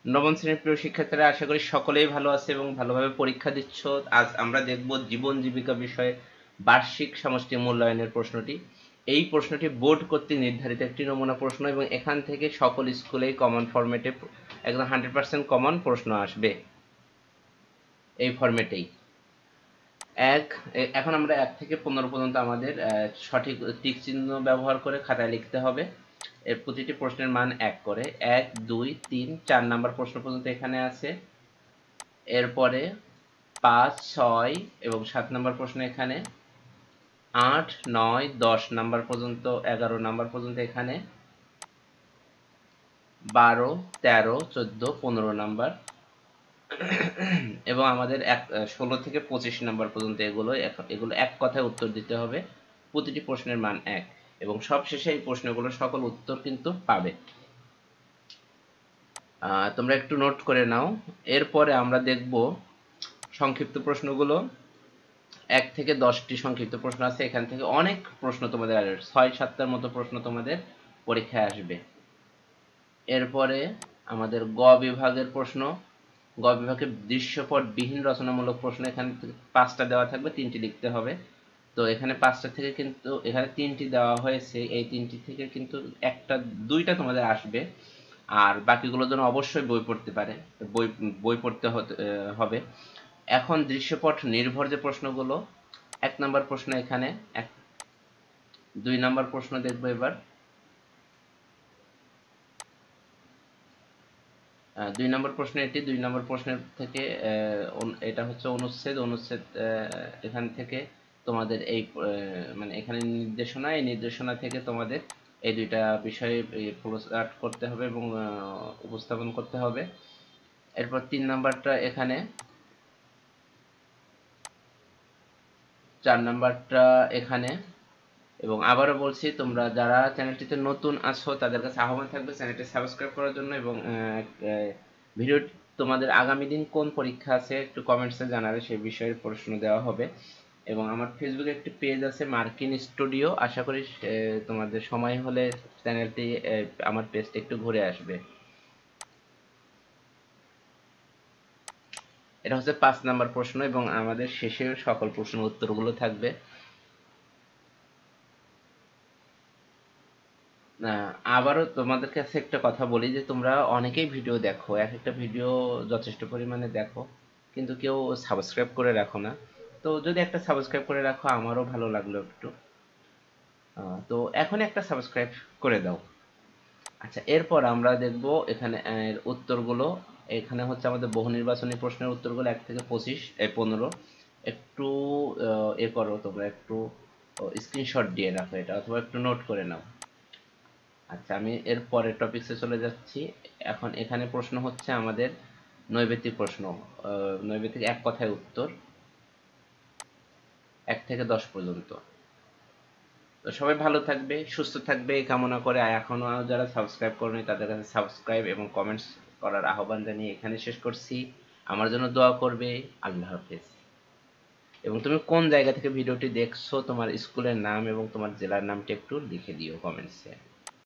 নবম শ্রেণীর প্রিয় শিক্ষার্থীরা, আশা করি সকলেই ভালো আছে এবং ভালোভাবে পরীক্ষা দিচ্ছ। আজ আমরা দেখব জীবন জীবিকা বিষয়ে বার্ষিক সমষ্টি মূল্যায়নের প্রশ্নটি। এই প্রশ্নটি বোর্ড কর্তৃক নির্ধারিত একটি নমুনা প্রশ্ন এবং এখান থেকে সকল স্কুলেই কমন ফরম্যাটে একদম 100% কমন প্রশ্ন আসবে এই ফরম্যাটেই। এখন আমরা 1 থেকে 15 পর্যন্ত আমাদের সঠিক টিক চিহ্ন ব্যবহার করে খাতায় লিখতে হবে। এর প্রতিটি প্রশ্নের মান 1 করে। 1, 2, 3, 4 নাম্বার প্রশ্ন পর্যন্ত এখানে আছে। এরপরে 5, 6 এবং 7 নাম্বার প্রশ্ন এখানে। 8, 9, 10 নাম্বার পর্যন্ত, 11 নাম্বার পর্যন্ত এখানে। 12, 13, 14, 15 নাম্বার এবং আমাদের 16 থেকে 25 নাম্বার পর্যন্ত এগুলো এক কথায় উত্তর দিতে হবে। প্রতিটি প্রশ্নের মান 1 এবং সবশেষে এই প্রশ্নগুলোর সকল উত্তর কিন্তু পাবে। তোমরা একটু নোট করে নাও। এরপরে আমরা দেখব সংক্ষিপ্ত প্রশ্নগুলো। 1 থেকে 10টি সংক্ষিপ্ত প্রশ্ন আছে। এখান থেকে অনেক প্রশ্ন তোমাদের আসবে, 6-7টার মতো প্রশ্ন তোমাদের পরীক্ষায় আসবে। এরপরে আমাদের গ বিভাগের প্রশ্ন। গ বিভাগে দৃশ্যপটবিহীন রচনামূলক প্রশ্ন এখানে 5টা দেওয়া থাকবে, 3টি লিখতে হবে। তো এখানে 5টা থেকে কিন্তু এখানে 3টি দেওয়া হয়েছে, এই 3টি থেকে কিন্তু 2টা তোমাদের আসবে, আর বাকিগুলোর জন্য অবশ্যই বই পড়তে পারে, বই পড়তে হবে। এখন দৃশ্যপট নির্ভর যে প্রশ্নগুলো, 1 নাম্বার প্রশ্ন এখানে, 2 নাম্বার প্রশ্ন দেখবো এবার। 2 নম্বর প্রশ্ন এটি। 2 নম্বর প্রশ্নের থেকে এটা হচ্ছে অনুচ্ছেদ। এখান থেকে তোমাদের এই মানে এখানে নির্দেশনা, এই নির্দেশনা থেকে তোমাদের এই 2টা বিষয়ে ফ্লোচার্ট করতে হবে এবং উপস্থাপন করতে হবে। এরপর 3 নাম্বারটা এখানে, 4 নাম্বারটা এখানে। এবং আবারও বলছি, তোমরা যারা চ্যানেলটিতে নতুন আছো তাদের কাছে আহ্বান থাকবে চ্যানেলটি সাবস্ক্রাইব করার জন্য এবং ভিডিও তোমাদের আগামী দিন কোন পরীক্ষা আছে একটু কমেন্টসে জানাবে, সেই বিষয়ে প্রশ্ন দেওয়া হবে। এবং আমার ফেসবুকে একটি পেজ আছে মার্কিন স্টুডিও, আশা করি তোমাদের সময় হলে চ্যানেলটি আমার পেজটি একটু ঘুরে আসবে। এটা হচ্ছে 5 নাম্বার প্রশ্ন এবং আমাদের শেষে সকল প্রশ্ন উত্তরগুলো থাকবে। আবারও তোমাদের কাছে একটা কথা বলি যে তোমরা অনেকেই ভিডিও দেখো, এক একটা ভিডিও যথেষ্ট পরিমাণে দেখো, কিন্তু কেউ সাবস্ক্রাইব করে রাখো না। তো যদি একটা সাবস্ক্রাইব করে রাখো আমারও ভালো লাগলো একটু। তো এখন একটা সাবস্ক্রাইব করে দাও। আচ্ছা, এরপর আমরা দেখব এখানে উত্তরগুলো। এখানে হচ্ছে আমাদের বহু নির্বাচনী প্রশ্নের উত্তরগুলো 1 থেকে 15। একটু করো তোমরা, একটু স্ক্রিনশট দিয়ে রাখো এটা, অথবা একটু নোট করে নাও। আচ্ছা, আমি এর পরের টপিকসে চলে যাচ্ছি। এখন এখানে প্রশ্ন হচ্ছে আমাদের নৈবেত্তিক প্রশ্ন। নৈবেত্তিক এক কথায় উত্তর, 1 থেকে 10 পর্যন্ত। তো সবাই ভালো থাকবে, সুস্থ থাকবে এই কামনা করে এখনো যারা সাবস্ক্রাইব করেনি তাদের কাছে সাবস্ক্রাইব এবং কমেন্টস করার আহ্বান জানিয়ে এখানে শেষ করছি। আমার জন্য দোয়া করবে। আল্লাহ হাফেজ। এবং তুমি কোন জায়গা থেকে ভিডিওটি দেখছো, তোমার স্কুলের নাম এবং তোমার জেলার নামটি একটু লিখে দিও কমেন্টসে।